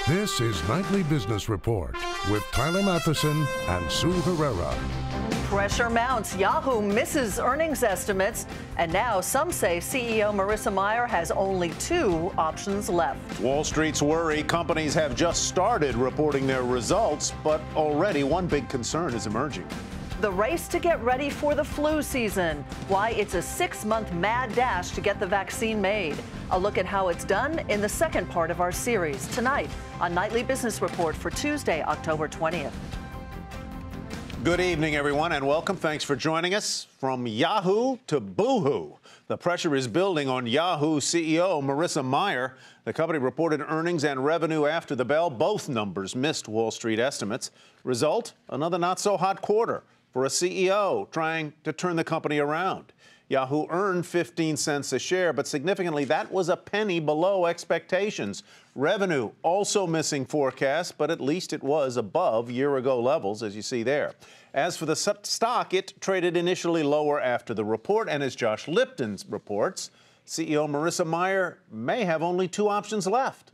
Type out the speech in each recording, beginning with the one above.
This is Nightly Business Report with Tyler Matheson and Sue Herrera. Pressure mounts. Yahoo misses earnings estimates, and now some say CEO Marissa Mayer has only 2 options left. Wall Street's worry companies have just started reporting their results, but already one big concern is emerging. The race to get ready for the flu season. Why it's a 6-month mad dash to get the vaccine made. A look at how it's done in the second part of our series tonight on Nightly Business Report for Tuesday, October 20th. Good evening, everyone, and welcome. Thanks for joining us. From Yahoo to Boohoo, the pressure is building on Yahoo CEO Marissa Mayer. The company reported earnings and revenue after the bell. Both numbers missed Wall Street estimates. Result, another not-so-hot quarter for a CEO trying to turn the company around. Yahoo earned 15 cents a share, but significantly, that was a penny below expectations. Revenue also missing forecasts, but at least it was above year-ago levels, as you see there. As for the stock, it traded initially lower after the report, and as Josh Lipton reports, CEO Marissa Mayer may have only 2 options left.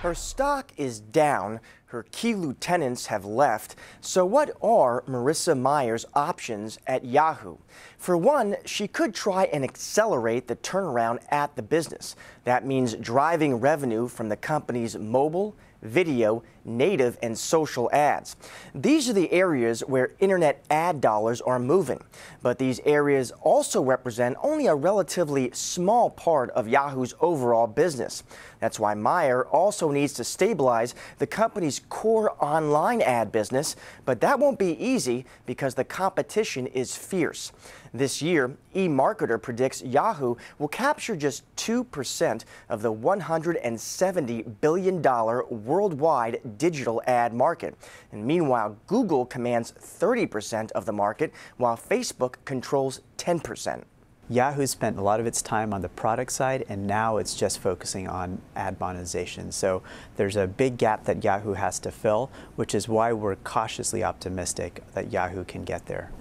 Her stock is down, her key lieutenants have left. So what are Marissa Mayer's options at Yahoo? For one, she could try and accelerate the turnaround at the business. That means driving revenue from the company's mobile, video, native, and social ads. These are the areas where internet ad dollars are moving. But these areas also represent only a relatively small part of Yahoo's overall business. That's why Mayer also needs to stabilize the company's core online ad business, but that won't be easy because the competition is fierce. This year, eMarketer predicts Yahoo will capture just 2% of the $170 billion worldwide digital ad market. And meanwhile, Google commands 30% of the market, while Facebook controls 10%. Yahoo spent a lot of its time on the product side, and now it's just focusing on ad monetization. So there's a big gap that Yahoo has to fill, which is why we're cautiously optimistic that Yahoo can get there.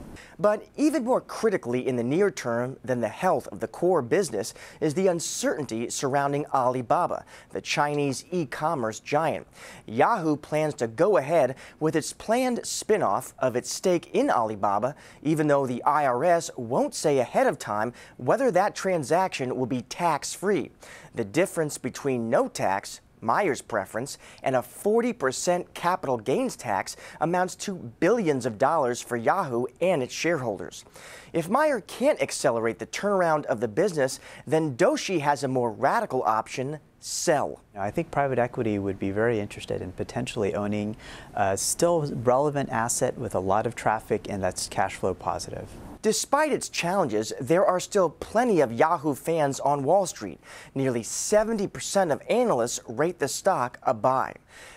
But even more critically in the near term than the health of the core business is the uncertainty surrounding Alibaba, the Chinese e-commerce giant. Yahoo plans to go ahead with its planned spin-off of its stake in Alibaba, even though the IRS won't say ahead of time whether that transaction will be tax-free. The difference between no tax, Mayer's preference, and a 40% capital gains tax amounts to billions of dollars for Yahoo and its shareholders. If Mayer can't accelerate the turnaround of the business, then Doshi has a more radical option: sell. I think private equity would be very interested in potentially owning a still relevant asset with a lot of traffic and that's cash flow positive. Despite its challenges, there are still plenty of Yahoo fans on Wall Street. Nearly 70% of analysts rate the stock a buy.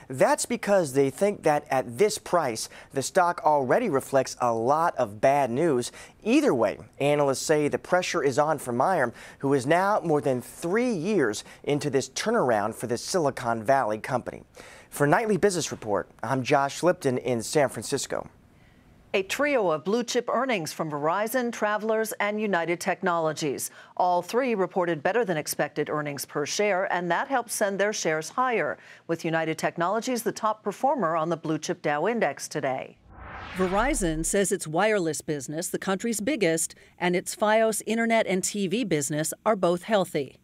That's because they think that at this price, the stock already reflects a lot of bad news. Either way, analysts say the pressure is on for Mayer, who is now more than 3 years into this turnaround for the Silicon Valley company. For Nightly Business Report, I'm Josh Lipton in San Francisco. A trio of blue-chip earnings from Verizon, Travelers, and United Technologies. All 3 reported better than expected earnings per share, and that helped send their shares higher, with United Technologies the top performer on the blue-chip Dow Index today. Verizon says its wireless business, the country's biggest, and its Fios internet and TV business are both healthy.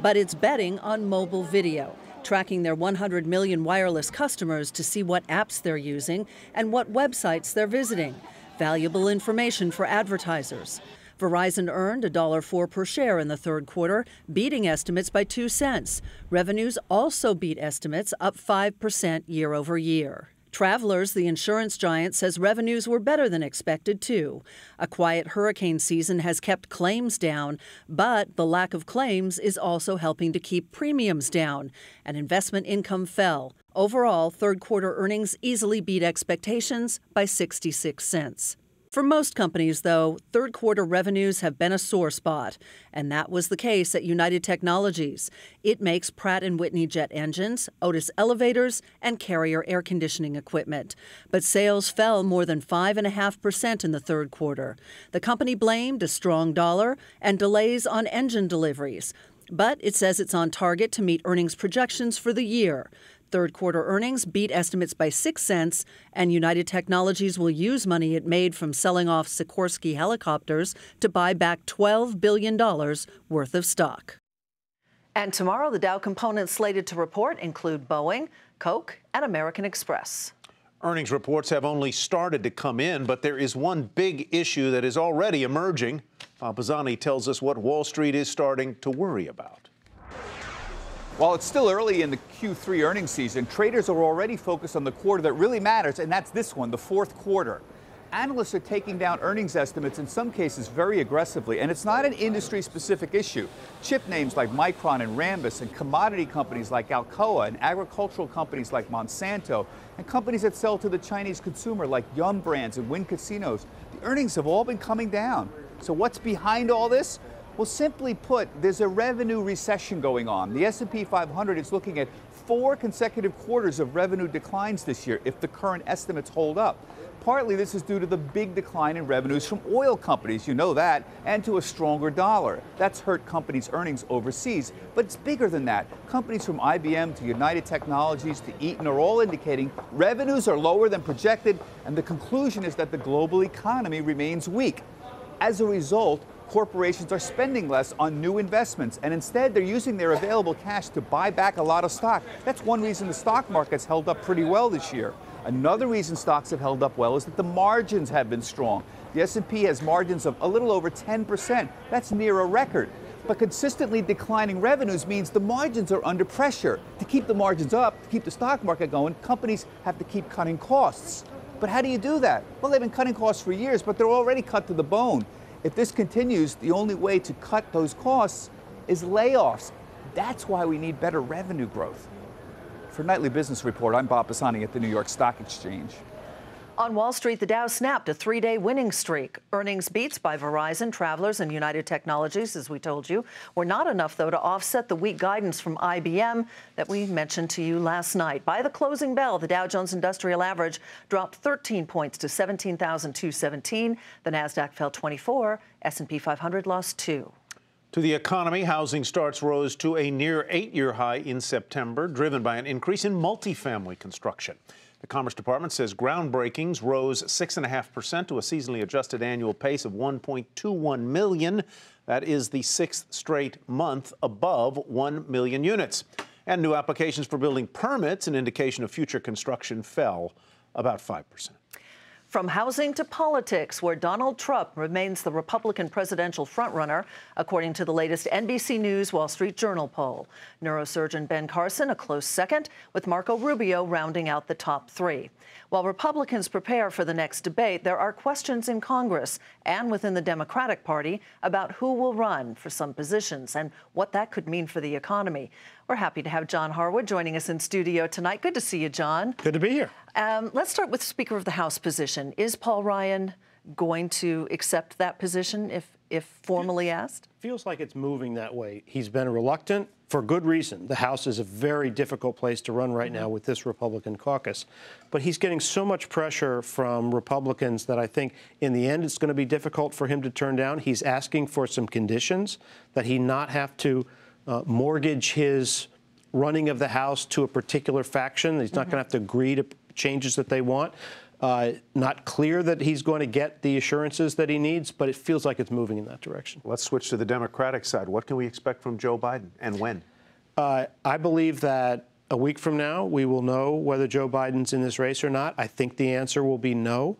But it's betting on mobile video, tracking their 100 million wireless customers to see what apps they're using and what websites they're visiting. Valuable information for advertisers. Verizon earned $1.04 per share in the third quarter, beating estimates by 2 cents. Revenues also beat estimates, up 5% year over year. Travelers, the insurance giant, says revenues were better than expected, too. A quiet hurricane season has kept claims down, but the lack of claims is also helping to keep premiums down, and investment income fell. Overall, third quarter earnings easily beat expectations by 66 cents. For most companies, though, third quarter revenues have been a sore spot, and that was the case at United Technologies. It makes Pratt & Whitney jet engines, Otis elevators, and Carrier air conditioning equipment. But sales fell more than 5.5% in the third quarter. The company blamed a strong dollar and delays on engine deliveries. But it says it's on target to meet earnings projections for the year. Third quarter earnings beat estimates by 6 cents, and United Technologies will use money it made from selling off Sikorsky helicopters to buy back $12 billion worth of stock. And tomorrow, the Dow components slated to report include Boeing, Coke, and American Express. Earnings reports have only started to come in, but there is one big issue that is already emerging. Bob Pisani tells us what Wall Street is starting to worry about. While it's still early in the Q3 earnings season, traders are already focused on the quarter that really matters, and that's this one, the fourth quarter. Analysts are taking down earnings estimates in some cases very aggressively, and it's not an industry-specific issue. Chip names like Micron and Rambus, and commodity companies like Alcoa, and agricultural companies like Monsanto, and companies that sell to the Chinese consumer like Yum Brands and Wynn Casinos, the earnings have all been coming down. So what's behind all this? Well, simply put, there's a revenue recession going on. The S&P 500 is looking at 4 consecutive quarters of revenue declines this year if the current estimates hold up. Partly this is due to the big decline in revenues from oil companies, you know that, and to a stronger dollar. That's hurt companies' earnings overseas. But it's bigger than that. Companies from IBM to United Technologies to Eaton are all indicating revenues are lower than projected, and the conclusion is that the global economy remains weak. As a result, corporations are spending less on new investments, and instead they're using their available cash to buy back a lot of stock. That's one reason the stock market's held up pretty well this year. Another reason stocks have held up well is that the margins have been strong. The S&P has margins of a little over 10%. That's near a record. But consistently declining revenues means the margins are under pressure. To keep the margins up, to keep the stock market going, companies have to keep cutting costs. But how do you do that? Well, they've been cutting costs for years, but they're already cut to the bone. If this continues, the only way to cut those costs is layoffs. That's why we need better revenue growth. For Nightly Business Report, I'm Bob Pisani at the New York Stock Exchange. On Wall Street, the Dow snapped a 3-day winning streak. Earnings beats by Verizon, Travelers, and United Technologies, as we told you, were not enough, though, to offset the weak guidance from IBM that we mentioned to you last night. By the closing bell, the Dow Jones Industrial Average dropped 13 points to 17,217. The Nasdaq fell 24. S&P 500 lost 2. To the economy, housing starts rose to a near 8-year high in September, driven by an increase in multifamily construction. The Commerce Department says groundbreakings rose 6.5% to a seasonally adjusted annual pace of 1.21 million. That is the 6th straight month above 1 million units. And new applications for building permits, an indication of future construction, fell about 5%. From housing to politics, where Donald Trump remains the Republican presidential frontrunner, according to the latest NBC News Wall Street Journal poll. Neurosurgeon Ben Carson a close second, with Marco Rubio rounding out the top 3. While Republicans prepare for the next debate, there are questions in Congress and within the Democratic Party about who will run for some positions and what that could mean for the economy. We're happy to have John Harwood joining us in studio tonight. Good to see you, John. Good to be here. Let's start with Speaker of the House position. Is Paul Ryan going to accept that position if formally asked? Feels like it's moving that way. He's been reluctant for good reason. The House is a very difficult place to run right now with this Republican caucus. But he's getting so much pressure from Republicans that I think in the end it's going to be difficult for him to turn down. He's asking for some conditions that he not have to mortgage his running of the House to a particular faction. He's not going to have to agree to changes that they want. Not clear that he's going to get the assurances that he needs, but it feels like it's moving in that direction. Let's switch to the Democratic side. What can we expect from Joe Biden, and when? I believe that a week from now we will know whether Joe Biden's in this race or not. I think the answer will be no.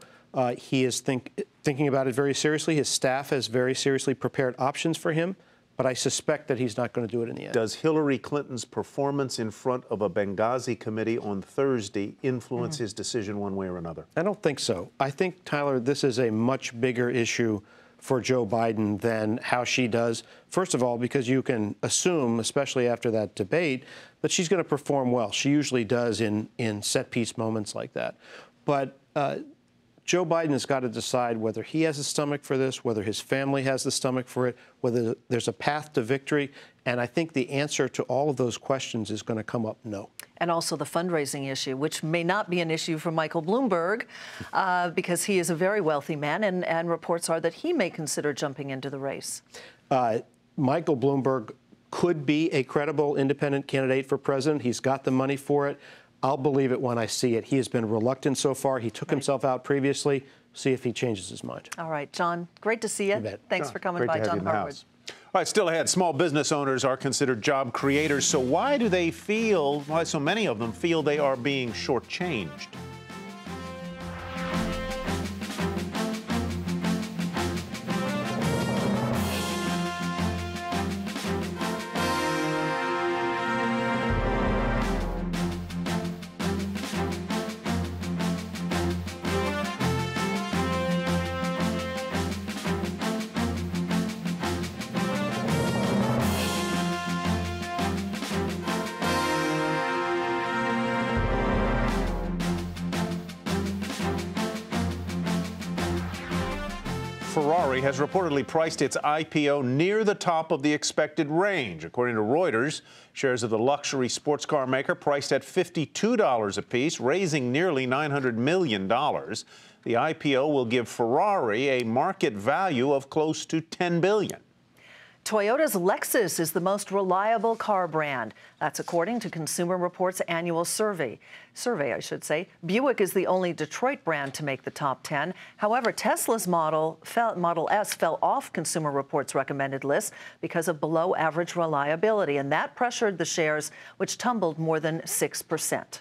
He is thinking about it very seriously. His staff has very seriously prepared options for him. But I suspect that he's not going to do it in the end. Does Hillary Clinton's performance in front of a Benghazi committee on Thursday influence his decision one way or another? I don't think so. I think, Tyler, this is a much bigger issue for Joe Biden than how she does. First of all, because you can assume, especially after that debate, that she's going to perform well. She usually does in set-piece moments like that. But Joe Biden has got to decide whether he has a stomach for this, whether his family has the stomach for it, whether there's a path to victory. And I think the answer to all of those questions is going to come up no. And also the fundraising issue, which may not be an issue for Michael Bloomberg, because he is a very wealthy man, and reports are that he may consider jumping into the race. Michael Bloomberg could be a credible independent candidate for president. He's got the money for it. I'll believe it when I see it. He has been reluctant so far. He took himself out previously. See if he changes his mind. All right, John, great to see you. Thanks for coming by, John Harwood. All right, still ahead, small business owners are considered job creators. So why so many of them feel they are being shortchanged? Ferrari has reportedly priced its IPO near the top of the expected range. According to Reuters, shares of the luxury sports car maker priced at $52 apiece, raising nearly $900 million. The IPO will give Ferrari a market value of close to $10 billion. Toyota's Lexus is the most reliable car brand. That's according to Consumer Reports' annual survey. Buick is the only Detroit brand to make the top 10. However, Tesla's Model S fell off Consumer Reports' recommended list because of below-average reliability, and that pressured the shares, which tumbled more than 6%.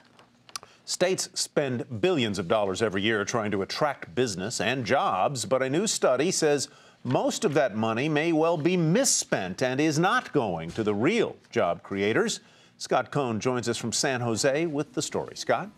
States spend billions of dollars every year trying to attract business and jobs, but a new study says most of that money may well be misspent and is not going to the real job creators. Scott Cohn joins us from San Jose with the story. Scott?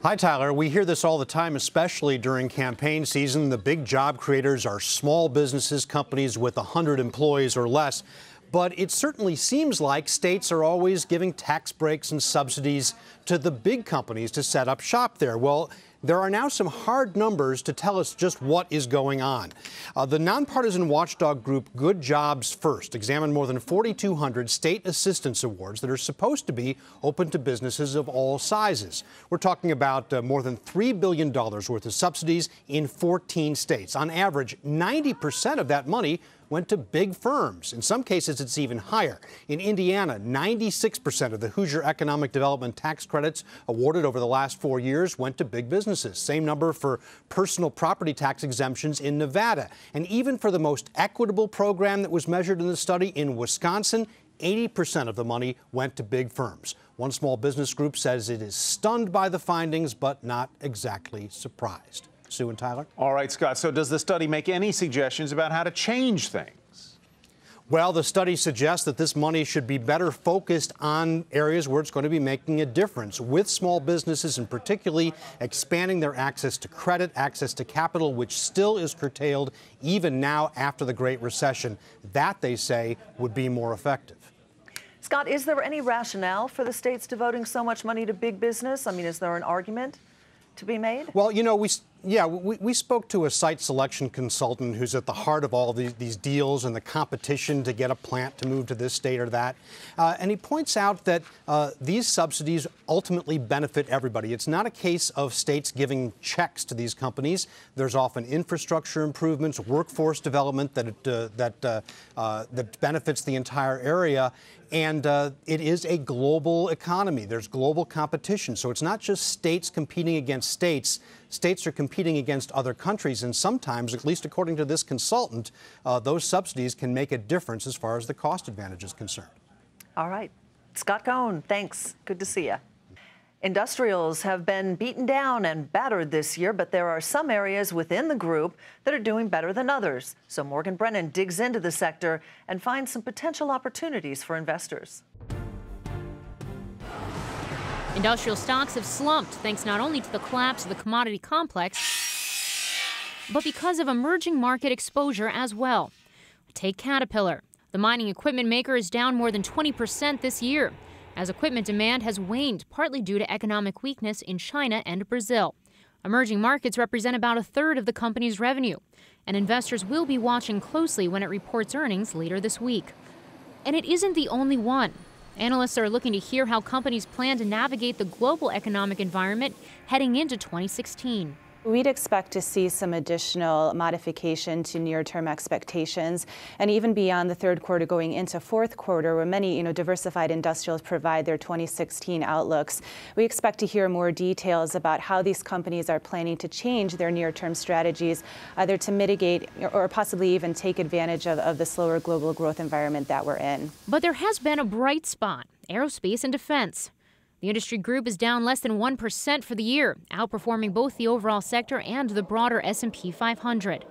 Hi, Tyler. We hear this all the time, especially during campaign season. The big job creators are small businesses, companies with 100 employees or less. But it certainly seems like states are always giving tax breaks and subsidies to the big companies to set up shop there. Well, there are now some hard numbers to tell us just what is going on. The nonpartisan watchdog group Good Jobs First examined more than 4,200 state assistance awards that are supposed to be open to businesses of all sizes. We're talking about more than $3 billion worth of subsidies in 14 states. On average, 90% of that money went to big firms. In some cases, it's even higher. In Indiana, 96% of the Hoosier Economic Development tax credits awarded over the last 4 years went to big businesses. Same number for personal property tax exemptions in Nevada. And even for the most equitable program that was measured in the study in Wisconsin, 80% of the money went to big firms. One small business group says it is stunned by the findings, but not exactly surprised. Sue and Tyler? All right, Scott. So does the study make any suggestions about how to change things? Well, the study suggests that this money should be better focused on areas where it's going to be making a difference, with small businesses and particularly expanding their access to credit, access to capital, which still is curtailed even now after the Great Recession. That, they say, would be more effective. Scott, is there any rationale for the states devoting so much money to big business? I mean, is there an argument to be made? Well, you know, we spoke to a site selection consultant who's at the heart of all these deals and the competition to get a plant to move to this state or that. And he points out that these subsidies ultimately benefit everybody. It's not a case of states giving checks to these companies. There's often infrastructure improvements, workforce development that benefits the entire area. And it is a global economy. There's global competition. So it's not just states competing against states. States are competing against other countries. And sometimes, at least according to this consultant, those subsidies can make a difference as far as the cost advantage is concerned. All right. Scott Cohn, thanks. Good to see you. Industrials have been beaten down and battered this year, but there are some areas within the group that are doing better than others. So Morgan Brennan digs into the sector and finds some potential opportunities for investors. Industrial stocks have slumped thanks not only to the collapse of the commodity complex, but because of emerging market exposure as well. Take Caterpillar. The mining equipment maker is down more than 20% this year, as equipment demand has waned, partly due to economic weakness in China and Brazil. Emerging markets represent about a third of the company's revenue, and investors will be watching closely when it reports earnings later this week. And it isn't the only one. Analysts are looking to hear how companies plan to navigate the global economic environment heading into 2016. We'd expect to see some additional modification to near-term expectations, and even beyond the third quarter going into fourth quarter, where many diversified industrials provide their 2016 outlooks. We expect to hear more details about how these companies are planning to change their near-term strategies, either to mitigate or possibly even take advantage of the slower global growth environment that we're in. But there has been a bright spot: aerospace and defense. The industry group is down less than 1% for the year, outperforming both the overall sector and the broader S&P 500.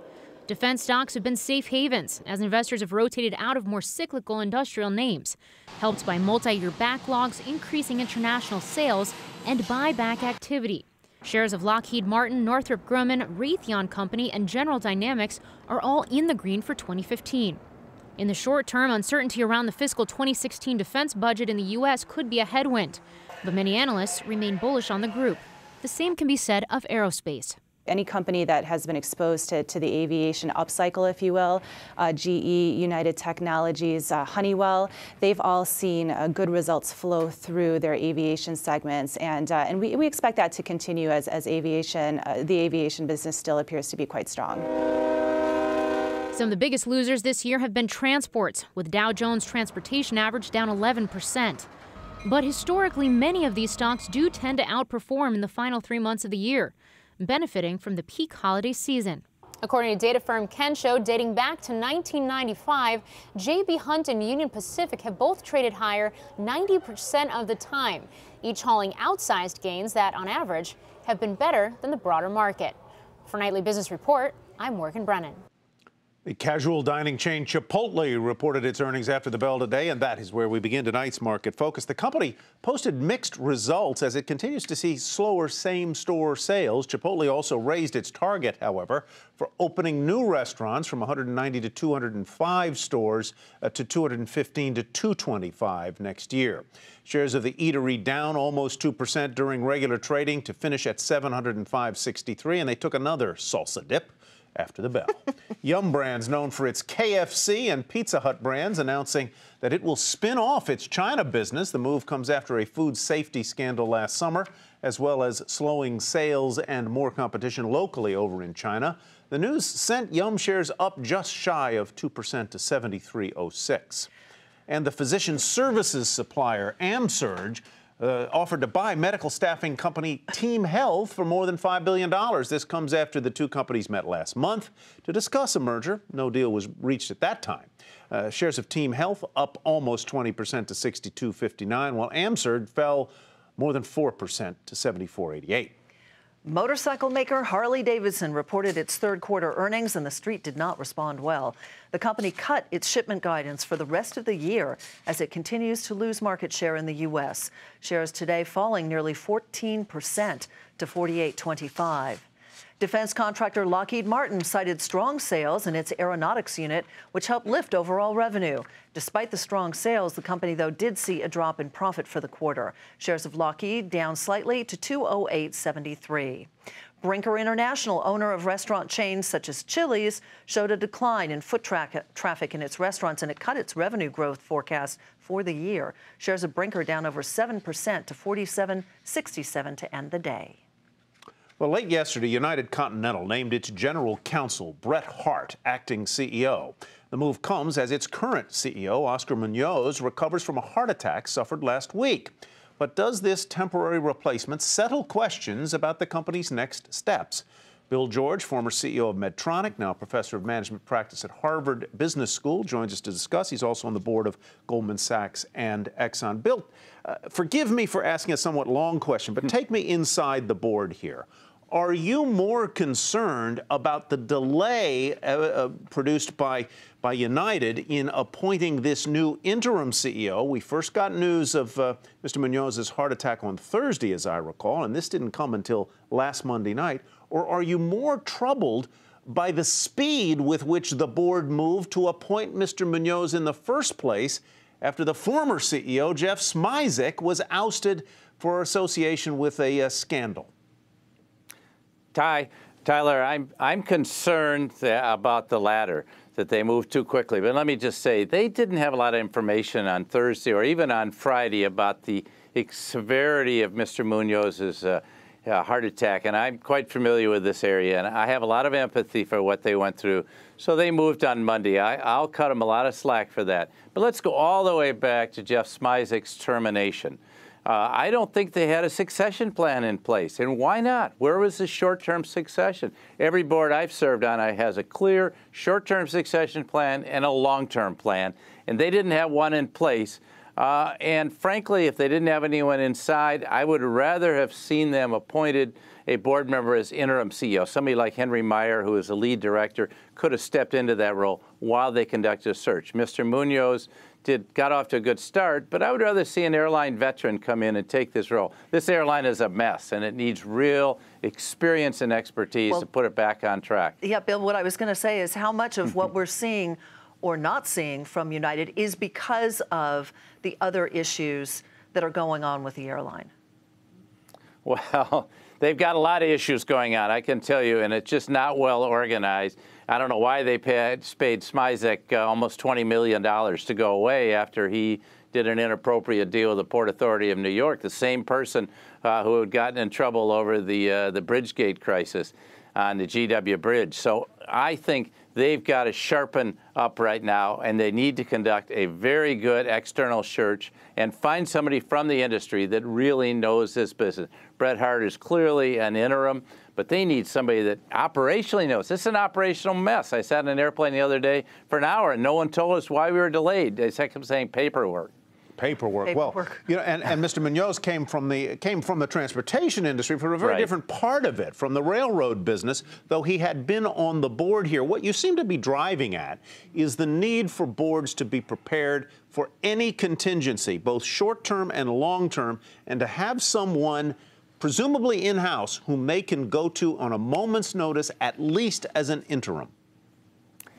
Defense stocks have been safe havens as investors have rotated out of more cyclical industrial names, helped by multi-year backlogs, increasing international sales, and buyback activity. Shares of Lockheed Martin, Northrop Grumman, Raytheon Company, and General Dynamics are all in the green for 2015. In the short term, uncertainty around the fiscal 2016 defense budget in the U.S. could be a headwind, but many analysts remain bullish on the group. The same can be said of aerospace. Any company that has been exposed to the aviation upcycle, if you will, GE, United Technologies, Honeywell, they've all seen good results flow through their aviation segments, and we expect that to continue as the aviation business still appears to be quite strong. Some of the biggest losers this year have been transports, with Dow Jones Transportation Average down 11%. But historically, many of these stocks do tend to outperform in the final 3 months of the year, benefiting from the peak holiday season. According to data firm Kensho, dating back to 1995, J.B. Hunt and Union Pacific have both traded higher 90% of the time, each hauling outsized gains that, on average, have been better than the broader market. For Nightly Business Report, I'm Morgan Brennan. The casual dining chain Chipotle reported its earnings after the bell today, and that is where we begin tonight's Market Focus. The company posted mixed results as it continues to see slower same-store sales. Chipotle also raised its target, however, for opening new restaurants from 190 to 205 stores to 215 to 225 next year. Shares of the eatery down almost 2% during regular trading to finish at $705.63, and they took another salsa dip after the bell. Yum Brands, known for its KFC and Pizza Hut brands, announcing that it will spin off its China business. The move comes after a food safety scandal last summer, as well as slowing sales and more competition locally over in China. The news sent Yum shares up just shy of 2% to 73.06. And the physician services supplier AmSurg offered to buy medical staffing company Team Health for more than $5 billion. This comes after the two companies met last month to discuss a merger. No deal was reached at that time. Shares of Team Health up almost 20% to $62.59, while AmSurg fell more than 4% to $74.88. Motorcycle maker Harley-Davidson reported its third quarter earnings, and the street did not respond well. The company cut its shipment guidance for the rest of the year as it continues to lose market share in the U.S. Shares today falling nearly 14% to $48.25. Defense contractor Lockheed Martin cited strong sales in its aeronautics unit, which helped lift overall revenue. Despite the strong sales, the company, though, did see a drop in profit for the quarter. Shares of Lockheed down slightly to $208.73. Brinker International, owner of restaurant chains such as Chili's, showed a decline in foot traffic in its restaurants, and it cut its revenue growth forecast for the year. Shares of Brinker down over 7% to $47.67 to end the day. Well, late yesterday, United Continental named its general counsel, Bret Hart, acting CEO. The move comes as its current CEO, Oscar Munoz, recovers from a heart attack suffered last week. But does this temporary replacement settle questions about the company's next steps? Bill George, former CEO of Medtronic, now professor of management practice at Harvard Business School, joins us to discuss. He's also on the board of Goldman Sachs and Exxon. Bill, forgive me for asking a somewhat long question, but take me inside the board here. Are you more concerned about the delay produced by United in appointing this new interim CEO? We first got news of Mr. Munoz's heart attack on Thursday, as I recall, and this didn't come until last Monday night. Or are you more troubled by the speed with which the board moved to appoint Mr. Munoz in the first place after the former CEO, Jeff Smisek, was ousted for association with a scandal? Tyler, I'm concerned about the latter, that they moved too quickly. But let me just say, they didn't have a lot of information on Thursday or even on Friday about the severity of Mr. Munoz's heart attack, and I'm quite familiar with this area, and I have a lot of empathy for what they went through. So they moved on Monday. I'll cut them a lot of slack for that. But let's go all the way back to Jeff Smizek's termination. I don't think they had a succession plan in place. And why not? Where was the short-term succession? Every board I've served on has a clear short-term succession plan and a long-term plan, and they didn't have one in place. And frankly, if they didn't have anyone inside, I would rather have seen them appointed a board member as interim CEO. Somebody like Henry Meyer, who is the lead director, could have stepped into that role while they conducted a search. Mr. Munoz got off to a good start, but I would rather see an airline veteran come in and take this role. This airline is a mess, and it needs real experience and expertise to put it back on track. Yeah, Bill, what I was going to say is how much of what we're seeing or not seeing from United is because of the other issues that are going on with the airline? Well, they've got a lot of issues going on, I can tell you, and it's just not well organized. I don't know why they paid Smizek almost $20 million to go away after he did an inappropriate deal with the Port Authority of New York, the same person who had gotten in trouble over the Bridgegate crisis on the GW Bridge. So I think they've got to sharpen up right now, and they need to conduct a very good external search and find somebody from the industry that really knows this business. Bret Hart is clearly an interim, but they need somebody that operationally knows. This is an operational mess. I sat in an airplane the other day for an hour, and no one told us why we were delayed. They kept saying paperwork. Paperwork. Well, you know, and Mr. Munoz came from the transportation industry for a very different part of it, from the railroad business, though he had been on the board here. What you seem to be driving at is the need for boards to be prepared for any contingency, both short-term and long-term, and to have someone presumably in-house whom they can go to on a moment's notice, at least as an interim.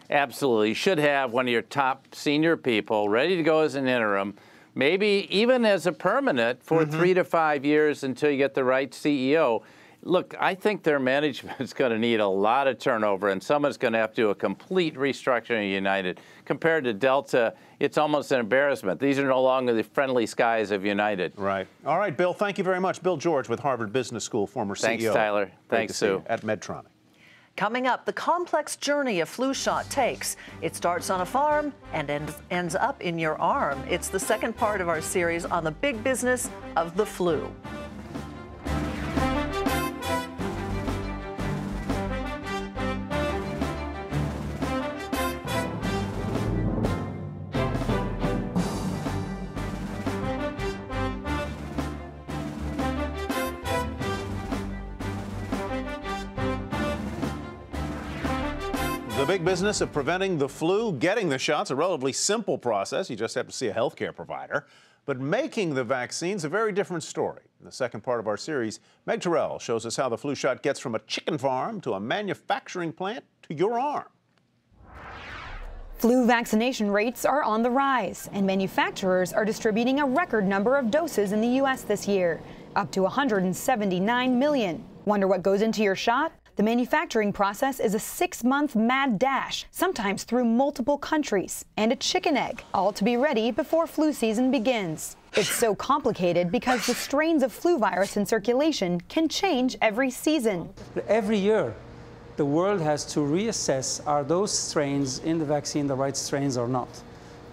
Absolutely. You should have one of your top senior people ready to go as an interim, maybe even as a permanent for 3 to 5 years until you get the right CEO. Look, I think their management is going to need a lot of turnover, and someone's going to have to do a complete restructuring of United. Compared to Delta, it's almost an embarrassment. These are no longer the friendly skies of United. Right. All right, Bill, thank you very much. Bill George with Harvard Business School, former CEO. Thanks, Tyler. Thanks, Sue. At Medtronic. Coming up, the complex journey a flu shot takes. It starts on a farm and ends up in your arm. It's the second part of our series on the big business of the flu. The big business of preventing the flu, getting the shots, a relatively simple process. You just have to see a healthcare provider. But making the vaccines, a very different story. In the second part of our series, Meg Terrell shows us how the flu shot gets from a chicken farm to a manufacturing plant to your arm. Flu vaccination rates are on the rise, and manufacturers are distributing a record number of doses in the U.S. this year, up to 179 million. Wonder what goes into your shot? The manufacturing process is a 6-month mad dash, sometimes through multiple countries, and a chicken egg, all to be ready before flu season begins. It's so complicated because the strains of flu virus in circulation can change every season. Every year, the world has to reassess, are those strains in the vaccine the right strains or not,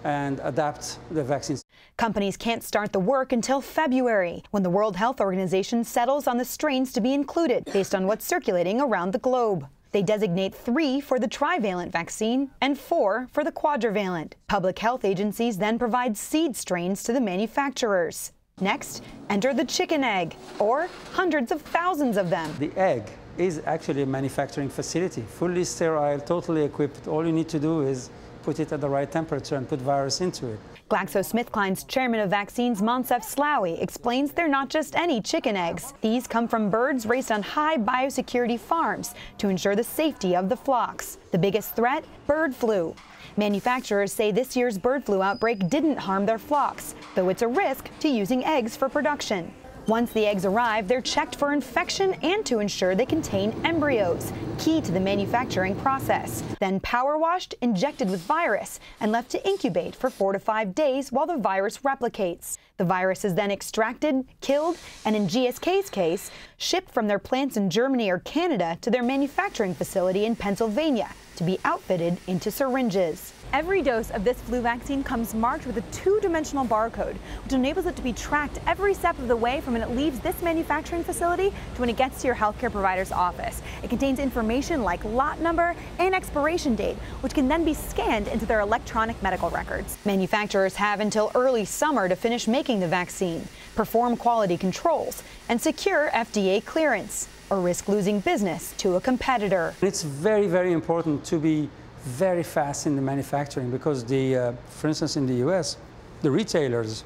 and adapt the vaccines. Companies can't start the work until February, when the World Health Organization settles on the strains to be included based on what's circulating around the globe. They designate 3 for the trivalent vaccine and 4 for the quadrivalent. Public health agencies then provide seed strains to the manufacturers. Next, enter the chicken egg, or hundreds of thousands of them. The egg is actually a manufacturing facility, fully sterile, totally equipped. All you need to do is put it at the right temperature and put virus into it. GlaxoSmithKline's chairman of vaccines, Moncef Slaoui, explains they're not just any chicken eggs. These come from birds raised on high biosecurity farms to ensure the safety of the flocks. The biggest threat? Bird flu. Manufacturers say this year's bird flu outbreak didn't harm their flocks, though it's a risk to using eggs for production. Once the eggs arrive, they're checked for infection and to ensure they contain embryos, key to the manufacturing process. Then power washed, injected with virus, and left to incubate for 4 to 5 days while the virus replicates. The virus is then extracted, killed, and in GSK's case, shipped from their plants in Germany or Canada to their manufacturing facility in Pennsylvania to be outfitted into syringes. Every dose of this flu vaccine comes marked with a 2-dimensional barcode, which enables it to be tracked every step of the way from when it leaves this manufacturing facility to when it gets to your healthcare provider's office. It contains information like lot number and expiration date, which can then be scanned into their electronic medical records. Manufacturers have until early summer to finish making the vaccine, perform quality controls, and secure FDA clearance, or risk losing business to a competitor. It's very, very important to be very fast in the manufacturing because for instance, in the US, the retailers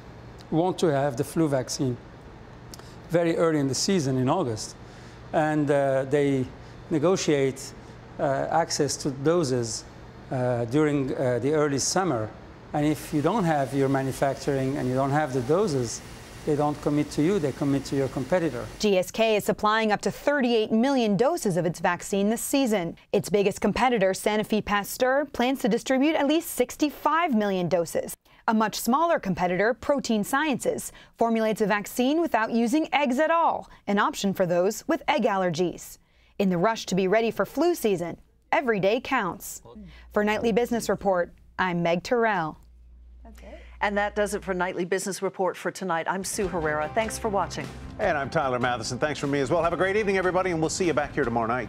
want to have the flu vaccine very early in the season in August, and they negotiate access to doses during the early summer. And if you don't have your manufacturing and you don't have the doses, they don't commit to you, they commit to your competitor. GSK is supplying up to 38 million doses of its vaccine this season. Its biggest competitor, Sanofi Pasteur, plans to distribute at least 65 million doses. A much smaller competitor, Protein Sciences, formulates a vaccine without using eggs at all, an option for those with egg allergies. In the rush to be ready for flu season, every day counts. For Nightly Business Report, I'm Meg Terrell. And that does it for Nightly Business Report for tonight. I'm Sue Herrera. Thanks for watching. And I'm Tyler Matheson. Thanks from me as well. Have a great evening, everybody, and we'll see you back here tomorrow night.